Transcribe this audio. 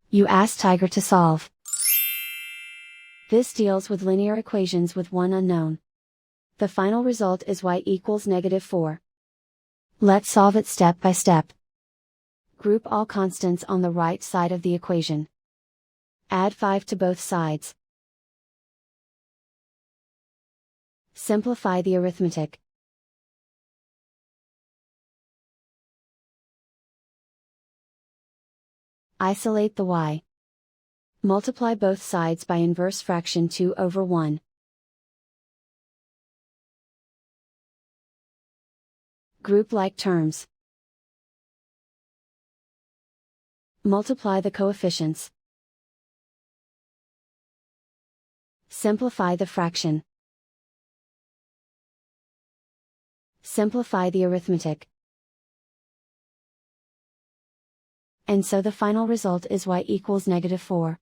You ask Tiger to solve. This deals with linear equations with one unknown. The final result is y equals -4. Let's solve it step by step. Group all constants on the right side of the equation. Add 5 to both sides. Simplify the arithmetic. Isolate the y. Multiply both sides by inverse fraction 2/1. Group like terms. Multiply the coefficients. Simplify the fraction. Simplify the arithmetic. And so the final result is y equals -4.